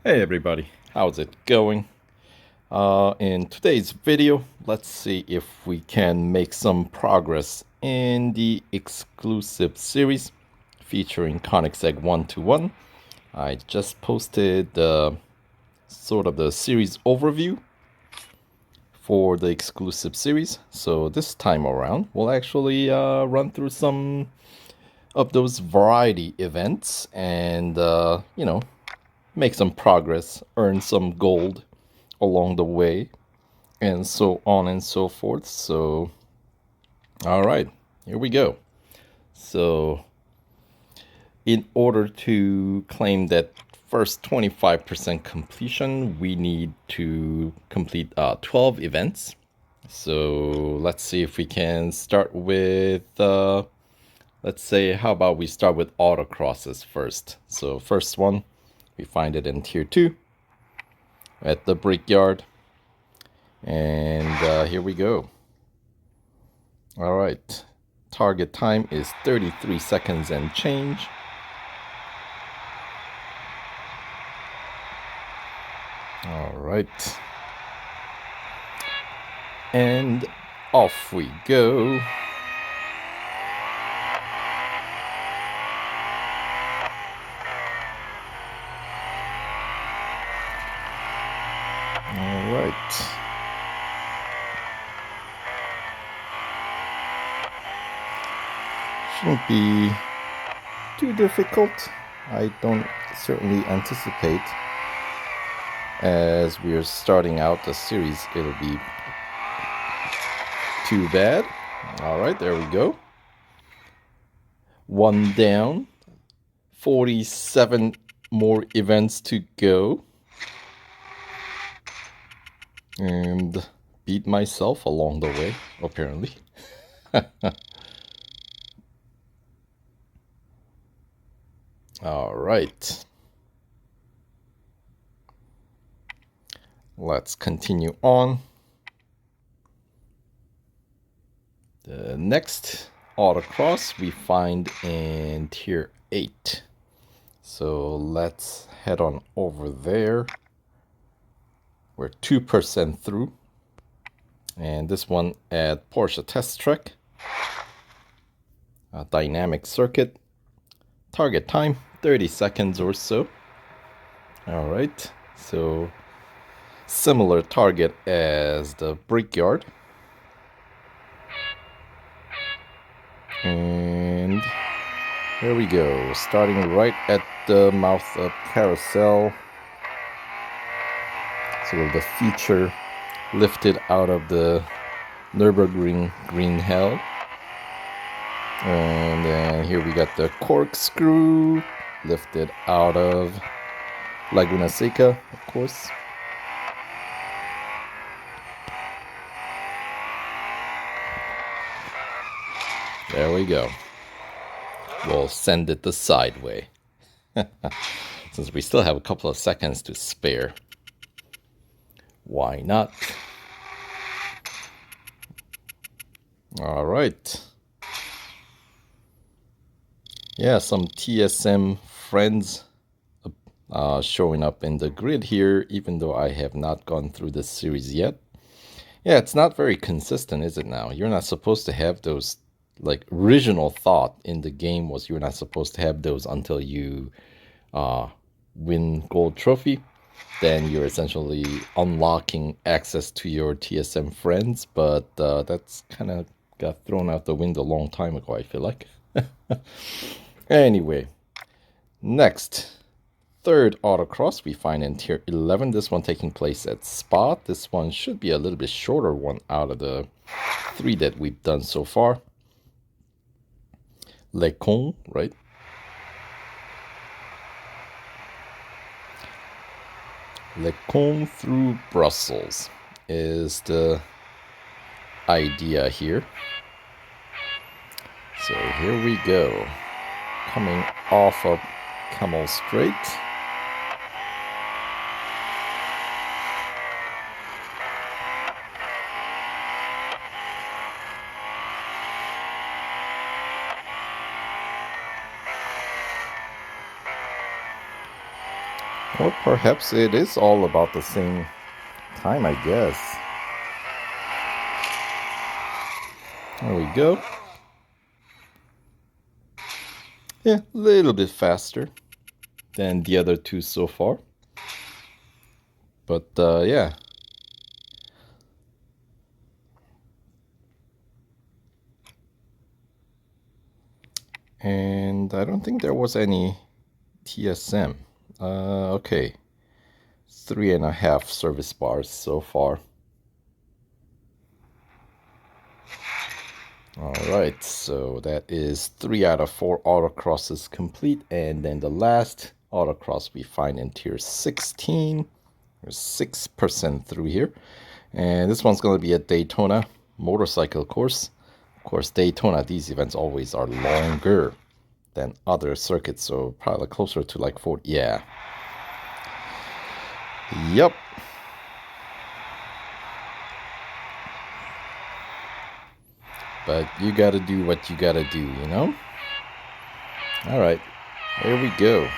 Hey everybody, how's it going? In today's video, let's see if we can make some progress in the exclusive series featuring Koenigsegg One. I just posted sort of the series overview for the exclusive series, so this time around we'll actually run through some of those variety events and make some progress, earn some gold along the way, and so on and so forth. So, all right, here we go. So, in order to claim that first 25% completion, we need to complete 12 events. So, let's see if we can start with, let's say, how about we start with Autocrosses first? So, first one, we find it in Tier 2 at the Brickyard. And here we go. All right. Target time is 33 seconds and change. All right. And off we go. All right. Shouldn't be too difficult. I don't certainly anticipate. As we're starting out the series, it'll be too bad. All right, there we go. One down. 47 more events to go. And beat myself along the way, apparently. All right. Let's continue on. The next Autocross we find in Tier 8. So let's head on over there. We're 2% through. And this one at Porsche Test Track. A dynamic circuit. Target time, 30 seconds or so. All right. So similar target as the Brickyard. And here we go, starting right at the mouth of Carousel. Sort of the feature lifted out of the Nurburgring green hell. And then here we got the corkscrew lifted out of Laguna Seca, of course. There we go. We'll send it the side way. Since we still have a couple of seconds to spare. Why not? All right. Yeah, some TSM friends showing up in the grid here, even though I have not gone through this series yet. Yeah, it's not very consistent, is it now? You're not supposed to have those, like, original thought in the game was you're not supposed to have those until you win gold trophy. Then you're essentially unlocking access to your TSM friends, but that's kind of got thrown out the window a long time ago, I feel like. Anyway, next, third autocross we find in Tier 11. This one taking place at Spa. This one should be a little bit shorter one out of the 3 that we've done so far. Les Cons, right? Les Cons through Brussels is the idea here. So here we go. Coming off of Camel Straight. Or perhaps it is all about the same time, I guess. There we go. Yeah, a little bit faster than the other two so far. But yeah. And I don't think there was any TSM. Okay. 3.5 service bars so far. Alright, so that is 3 out of 4 autocrosses complete, and then the last autocross we find in tier 16. There's 6% through here, and this one's going to be a Daytona motorcycle course. Of course, Daytona, these events always are longer than other circuits, so probably closer to like 40. Yeah. Yep. But you gotta do what you gotta do, you know? Alright, here we go.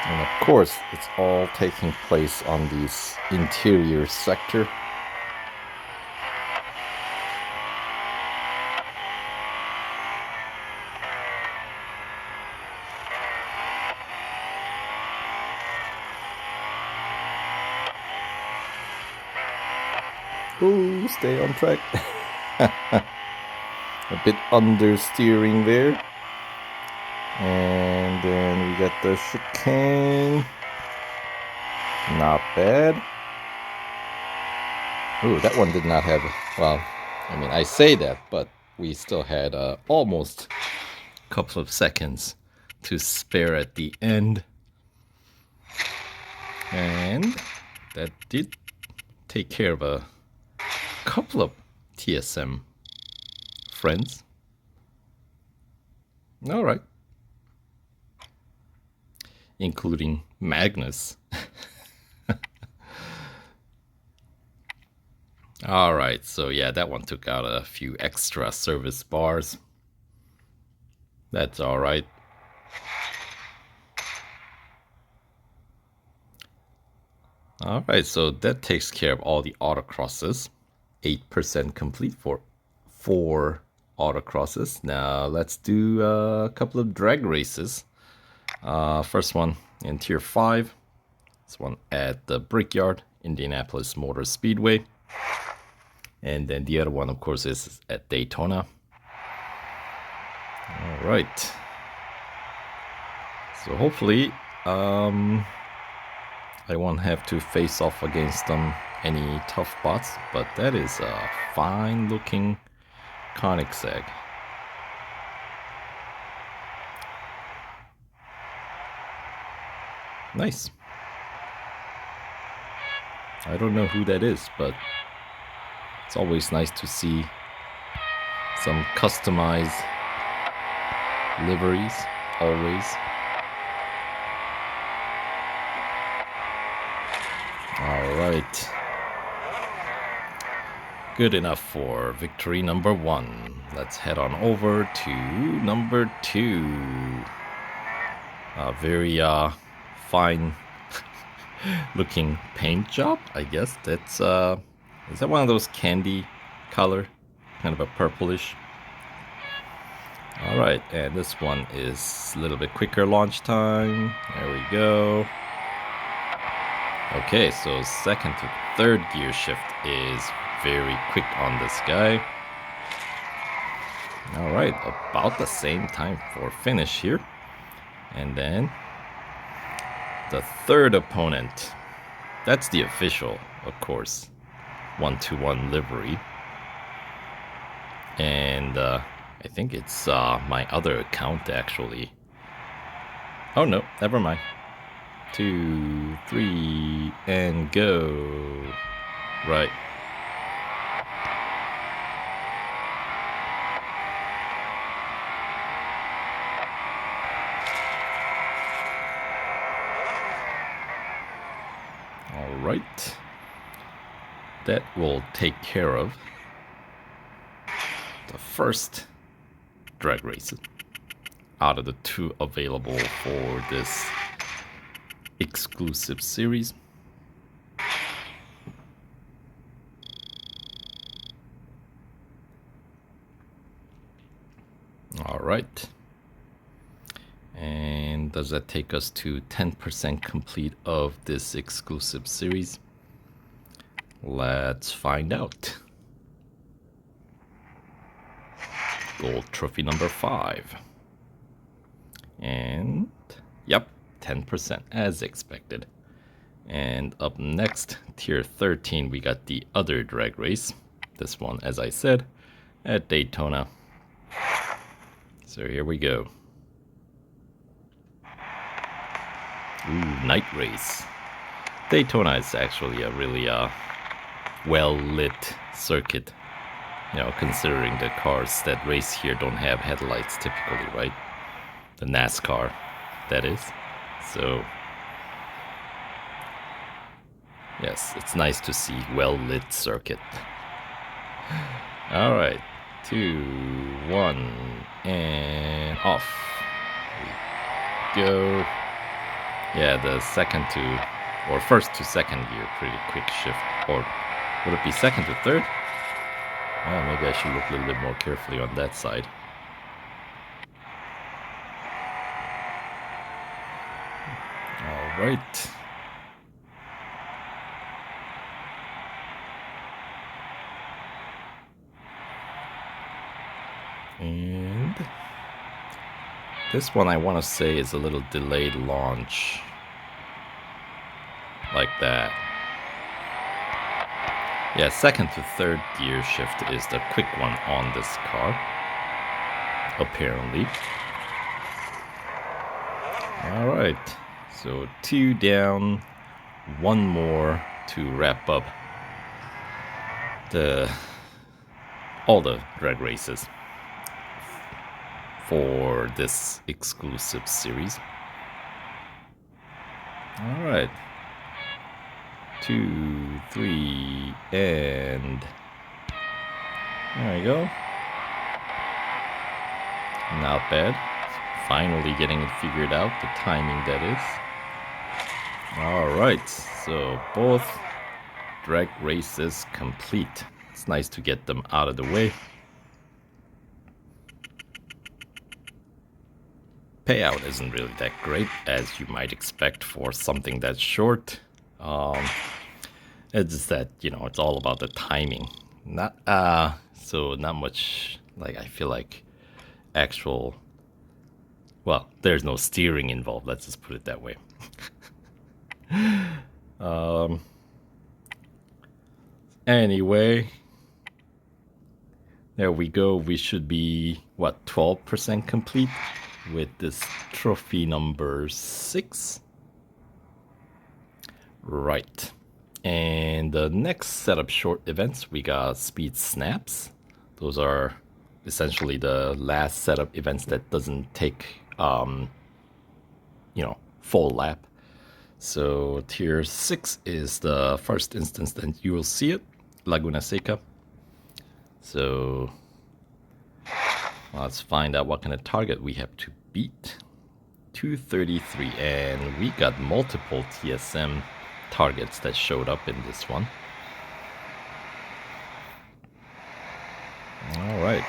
And of course, it's all taking place on this interior sector. Ooh, stay on track. A bit understeering there. And then we got the chicane. Not bad. Ooh, that one did not have... Well, I mean, I say that, but we still had almost a couple of seconds to spare at the end. And that did take care of a couple of TSM friends. All right. Including Magnus. All right, so yeah, that one took out a few extra service bars. That's all right. All right, so that takes care of all the autocrosses. 8% complete for 4 autocrosses. Now let's do a couple of drag races. First one in tier 5. This one at the Brickyard, Indianapolis Motor Speedway. And then the other one, of course, is at Daytona. All right. So hopefully, I won't have to face off against any tough bots, but that is a fine-looking Koenigsegg. Nice. I don't know who that is, but it's always nice to see some customized liveries, always. Alright. Good enough for victory number 1. Let's head on over to number 2. A very fine looking paint job, I guess. That's is that one of those candy color? Kind of a purplish. Alright, and this one is a little bit quicker launch time. There we go. Okay, so second to third gear shift is very quick on this guy. Alright, about the same time for finish here. And then the third opponent. That's the official, of course. 1-2-1 livery. And I think it's my other account actually. Oh no, never mind. 2, 3, and go. Right. All right. That will take care of the first drag race. out of the 2 available for this exclusive series. All right. And does that take us to 10% complete of this exclusive series? Let's find out. Gold trophy number 5. And yep, 10% as expected. And up next, tier 13, we got the other drag race. This one, as I said, at Daytona. So here we go. Ooh, night race. Daytona is actually a really well-lit circuit. You know, considering the cars that race here don't have headlights typically, right? The NASCAR, that is. So, yes, it's nice to see well-lit circuit. All right, 2, 1, and off we go. Yeah, the first to second gear, pretty quick shift. Or would it be second to third? Oh, maybe I should look a little bit more carefully on that side. All right. And this one I want to say is a little delayed launch. Like that. Yeah, second to third gear shift is the quick one on this car. Apparently. Alright. So 2 down, 1 more to wrap up all the drag races for this exclusive series. Alright. 2, 3, and there we go. Not bad. Finally getting it figured out, the timing that is. Alright, so both drag races complete. It's nice to get them out of the way. Payout isn't really that great, as you might expect for something that's short. It's just that, you know, it's all about the timing. Not much, like, I feel like actual, well, there's no steering involved, let's just put it that way. Anyway, there we go. We should be, what, 12% complete with this trophy number 6. Right. And the next set of short events, we got speed snaps. Those are essentially the last set of events that doesn't take, full lap. So tier 6 is the first instance that you will see it, Laguna Seca. So let's find out what kind of target we have to beat. 233, and we got multiple TSM targets that showed up in this one. All right.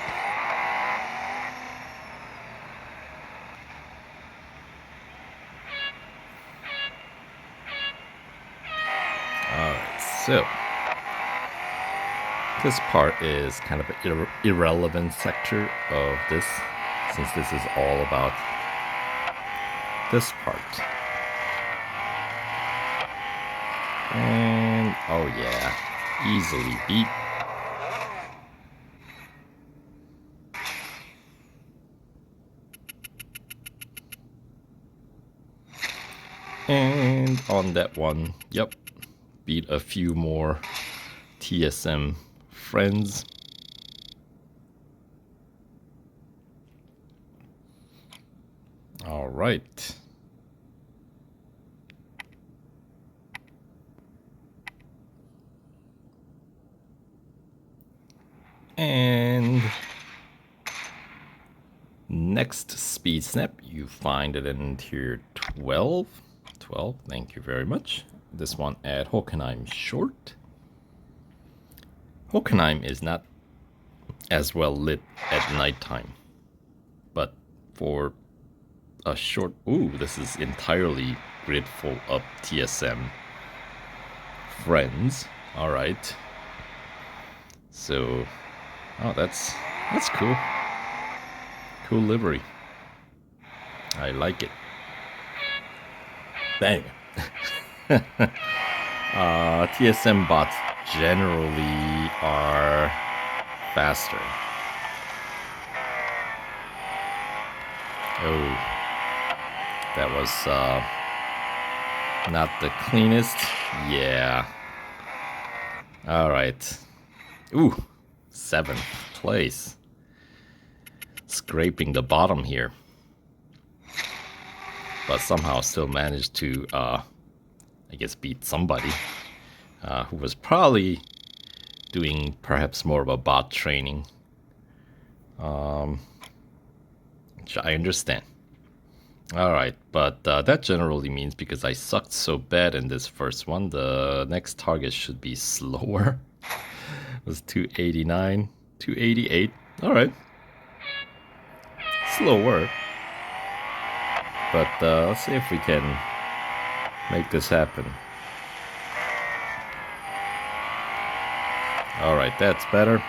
All right, so this part is kind of an irrelevant sector of this, since this is all about this part. And oh yeah, easily beat. And on that one, yep, beat a few more TSM friends. All right. And next speed snap, you find it in tier 12. 12, thank you very much. This one at Hockenheim Short. Hockenheim is not as well lit at nighttime, but for a short... Ooh, this is entirely grid full of TSM friends. All right. So, oh, that's cool. Cool livery. I like it. Bang. TSM bots generally are faster. Oh, that was not the cleanest. Yeah. All right. Ooh, 7th place. Scraping the bottom here. But somehow still managed to, I guess, beat somebody who was probably doing perhaps more of a bot training. Which I understand. Alright, but that generally means because I sucked so bad in this first one, the next target should be slower. It was 289, 288. Alright. Slower. But let's see if we can make this happen. Alright, that's better.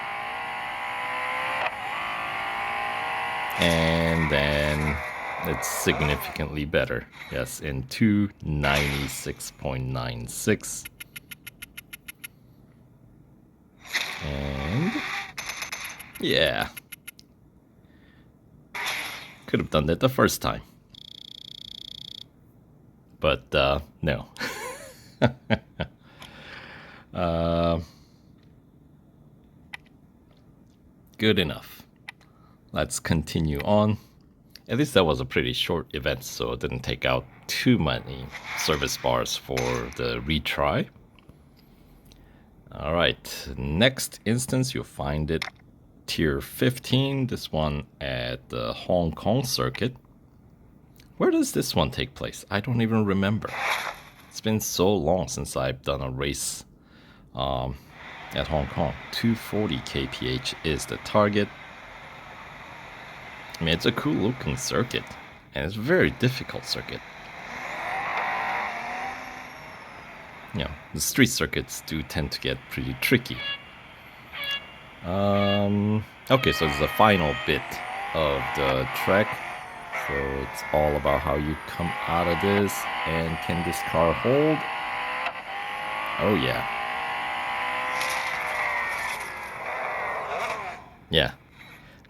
And then it's significantly better. Yes, in 296.96. And yeah. Could have done that the first time. But no. Good enough. Let's continue on. At least that was a pretty short event, so it didn't take out too many service bars for the retry. Alright, next instance you'll find it tier 15, this one at the Hong Kong circuit. Where does this one take place? I don't even remember. It's been so long since I've done a race at Hong Kong. 240 kph is the target. I mean, it's a cool looking circuit, and it's a very difficult circuit. You know, the street circuits do tend to get pretty tricky. Okay, so this is the final bit of the track. So it's all about how you come out of this, and can this car hold? Oh yeah. Yeah.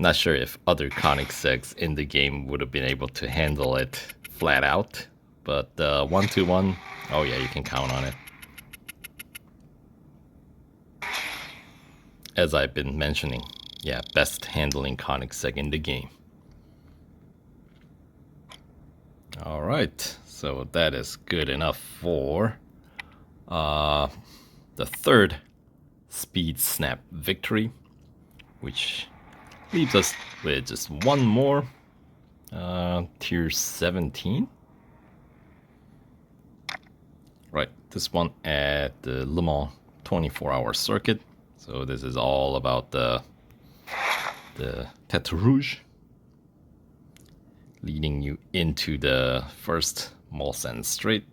Not sure if other Koenigsegg's in the game would have been able to handle it flat out, but 1-2-1, oh yeah, you can count on it. As I've been mentioning, yeah, best handling Koenigsegg in the game. Alright, so that is good enough for the third speed snap victory, which leaves us with just one more, tier 17. Right, this one at the Le Mans 24-hour circuit. So this is all about the Tête Rouge, leading you into the first Mulsanne Straight.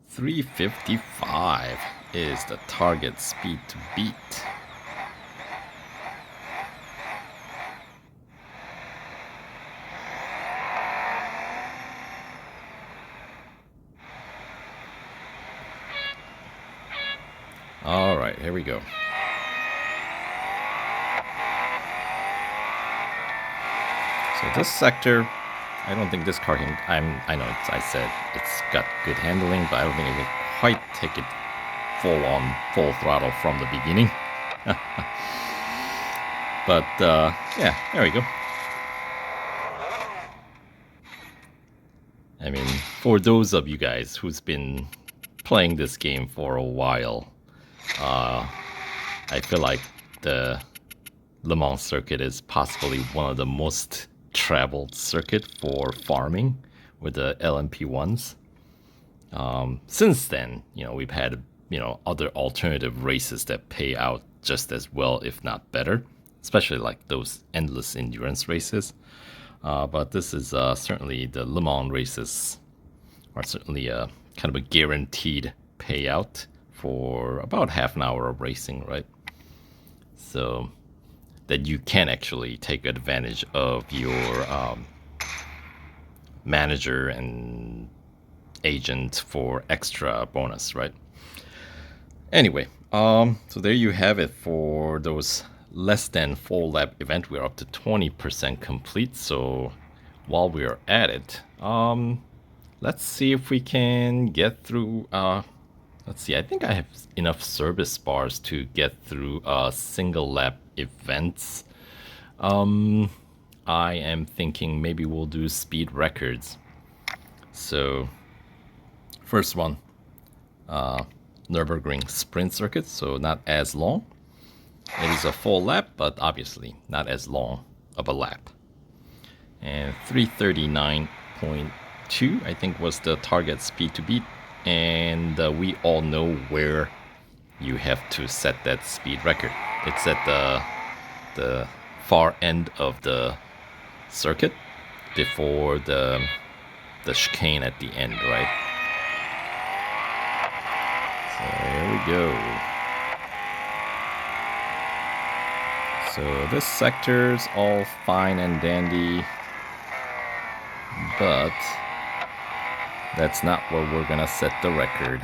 355 is the target speed to beat. All right, here we go. So this sector, I don't think this car can, I know I said it's got good handling, but I don't think it can quite take it full throttle from the beginning. But yeah, there we go. I mean, for those of you guys who's been playing this game for a while, I feel like the Le Mans circuit is possibly one of the most traveled circuit for farming with the LMP1s. Since then, we've had, other alternative races that pay out just as well, if not better, especially like those endless endurance races. But this is certainly the Le Mans races are certainly a kind of a guaranteed payout for about half an hour of racing, right? So that you can actually take advantage of your manager and agent for extra bonus, right? Anyway, so there you have it for those less than full lap event. We're up to 20% complete. So while we're at it, let's see if we can get through. Let's see. I think I have enough service bars to get through single lap events. I am thinking maybe we'll do speed records. So first one, Nurburgring sprint circuit, so not as long. It is a full lap, but obviously not as long of a lap. And 339.2, I think, was the target speed to beat. And we all know where you have to set that speed record. It's at the far end of the circuit before the chicane at the end, right? So here we go. So this sector's all fine and dandy, but that's not where we're gonna set the record.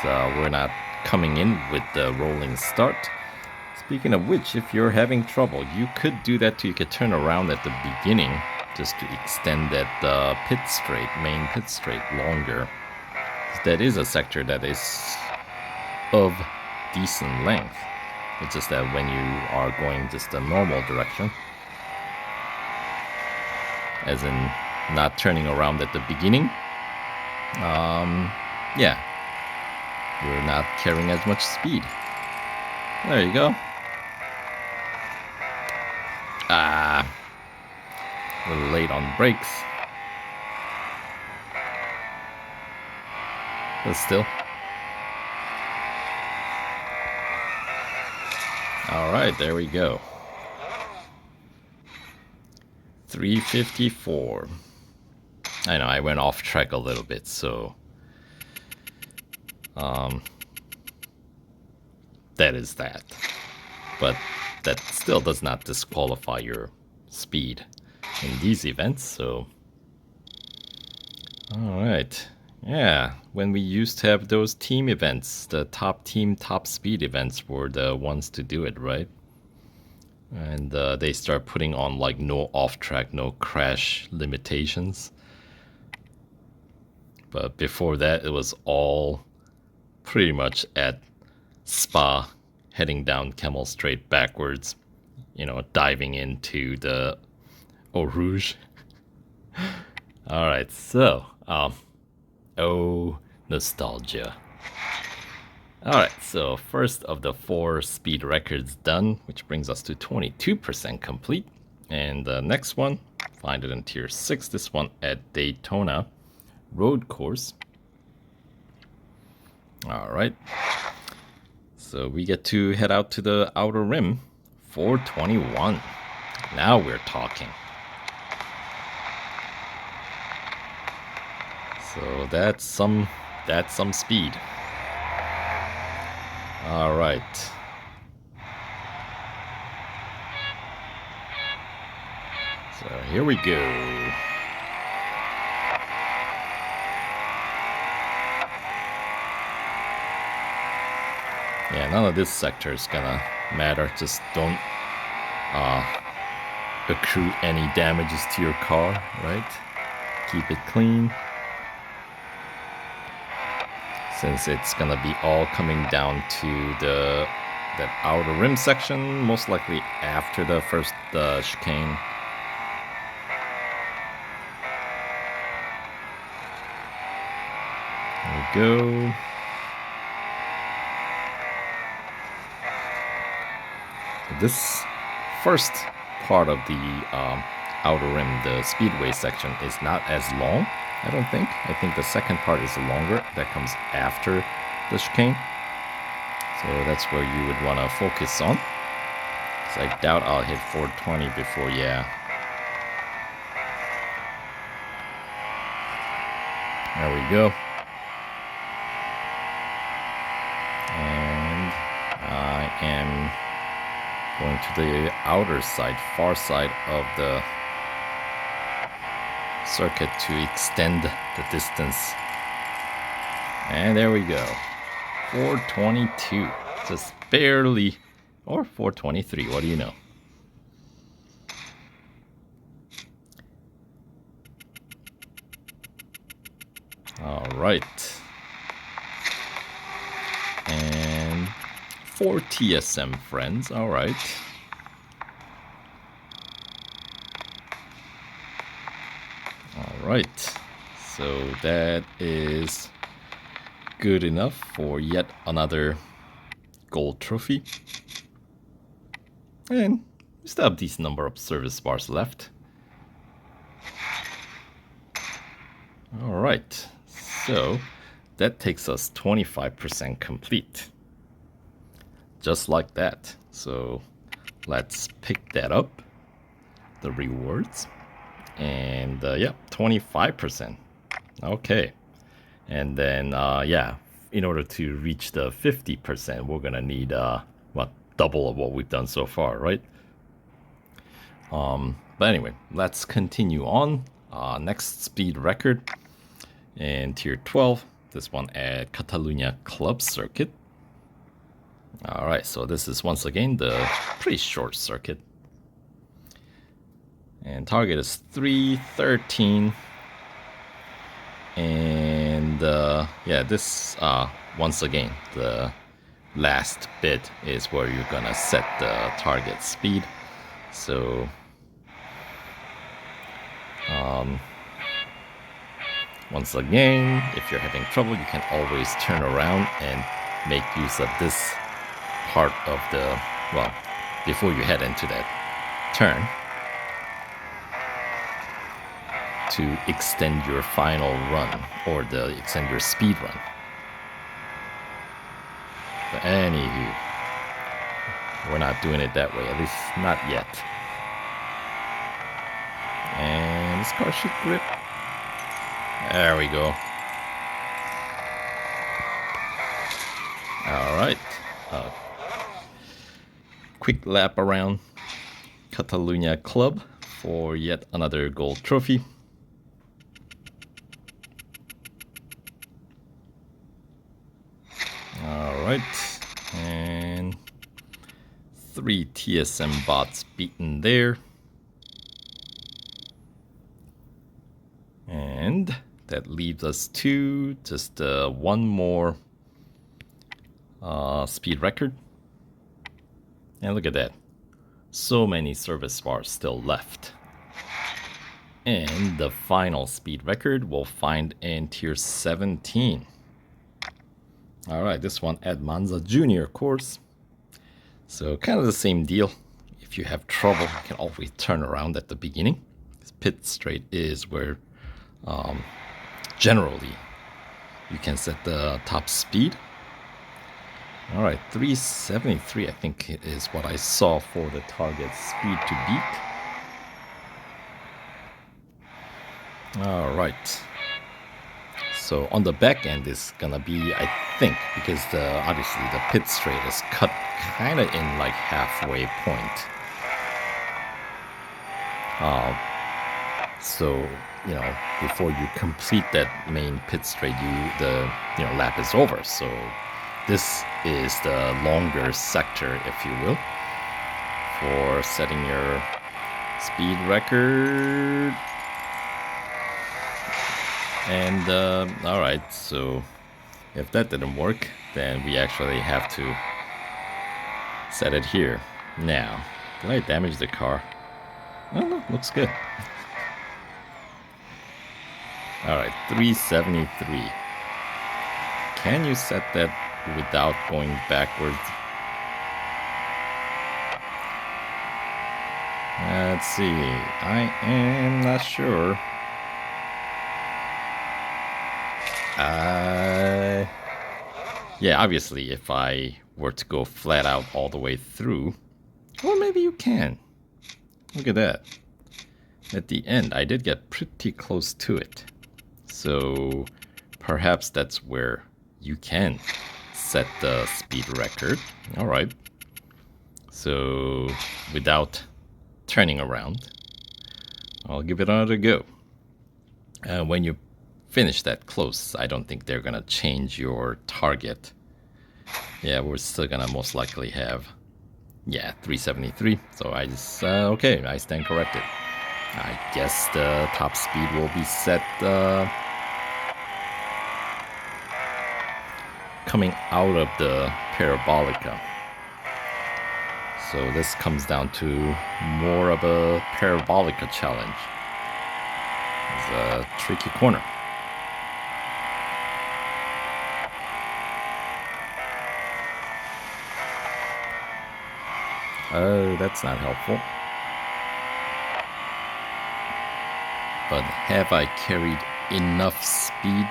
We're not coming in with the rolling start. Speaking of which, if you're having trouble, you could do that too. You could turn around at the beginning just to extend that main pit straight longer. That is a sector that is of decent length. It's just that when you are going just the normal direction, as in not turning around at the beginning, yeah, you're not carrying as much speed. There you go. A little late on brakes. But still. Alright, there we go. 354. I know, I went off track a little bit, so that is that. But that still does not disqualify your speed in these events, so alright. Yeah, when we used to have those team events, the top team, top speed events were the ones to do it, right? And they start putting on like no off-track, no crash limitations. But before that, it was all pretty much at Spa, heading down Camel Straight backwards, diving into the Eau Rouge. Alright, so, oh, nostalgia. Alright, so first of the 4 speed records done, which brings us to 22% complete. And the next one, find it in Tier 6, this one at Daytona Road Course. Alright, so we get to head out to the outer rim, 421. Now we're talking. So that's some speed. All right. So here we go. Yeah, none of this sector is gonna matter. Just don't accrue any damages to your car, right? Keep it clean. Since it's gonna be all coming down to that outer rim section, most likely after the first chicane. There we go. This first part of the outer rim, the speedway section, is not as long, I don't think. I think the second part is longer. That comes after the chicane. So that's where you would want to focus on. So I doubt I'll hit 420 before, yeah. There we go. And I am going to the outer side, far side of the circuit to extend the distance. And there we go. 422. Just barely, or 423, what do you know? All right. And 4 TSM friends, all right. All right, so that is good enough for yet another gold trophy. And we still have a decent number of service bars left. All right, so that takes us 25% complete. Just like that. So let's pick that up, the rewards. And yeah, 25%. Okay. And then, yeah, in order to reach the 50%, we're gonna need, what, double of what we've done so far, right? But anyway, let's continue on. Next speed record in Tier 12. This one at Catalunya Club Circuit. Alright, so this is once again the pretty short circuit. And target is 313. And yeah, this once again, the last bit is where you're gonna set the target speed. So once again, if you're having trouble, you can always turn around and make use of this part of the, well, before you head into that turn, to extend your final run, or extend your speed run. But anywho, we're not doing it that way, at least not yet. And this car should grip. There we go. Alright. Quick lap around Catalunya Club for yet another gold trophy. Alright. And 3 TSM bots beaten there. And that leaves us to just one more speed record. And look at that. So many service bars still left. And the final speed record we'll find in Tier 17. Alright, this one at Manza Junior course. So kind of the same deal. If you have trouble, you can always turn around at the beginning. This pit straight is where generally you can set the top speed. Alright, 373 I think is what I saw for the target speed to beat. Alright, so on the back end is gonna be, I think, because obviously the pit straight is cut kind of in like halfway point. So, you know, before you complete that main pit straight, the lap is over. So this is the longer sector, if you will, for setting your speed record. And all right, so if that didn't work, then we actually have to set it here. Now, did I damage the car? Oh no, looks good. Alright, 373. Can you set that without going backwards? Let's see. I am not sure. Yeah, obviously, if I were to go flat out all the way through, or maybe you can. Look at that. At the end, I did get pretty close to it. So perhaps that's where you can set the speed record. All right. So without turning around, I'll give it another go. When you finish that close, I don't think they're gonna change your target. Yeah, we're still gonna most likely have, 373. So I just, okay, I stand corrected. I guess the top speed will be set coming out of the parabolica. So this comes down to more of a parabolica challenge. It's a tricky corner. Oh, that's not helpful. But have I carried enough speed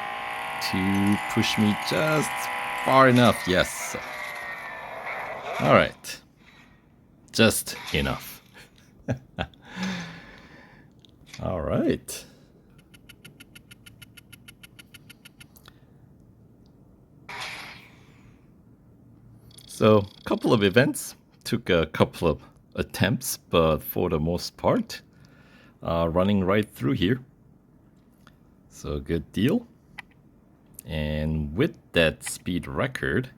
to push me just far enough? Yes. All right. Just enough. All right. So, a couple of events. Took a couple of attempts, but for the most part, running right through here. So, good deal. And with that speed record,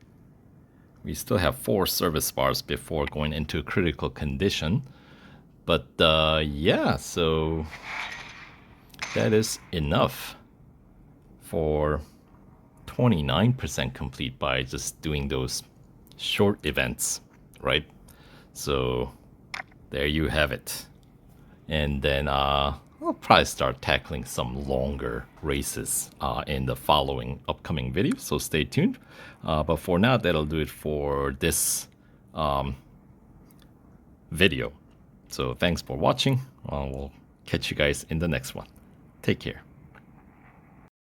we still have 4 service bars before going into critical condition. But yeah, so that is enough for 29% complete by just doing those short events, right? So there you have it. And then I'll probably start tackling some longer races in the following upcoming videos, so stay tuned. But for now, that'll do it for this video. So thanks for watching. We'll catch you guys in the next one. Take care.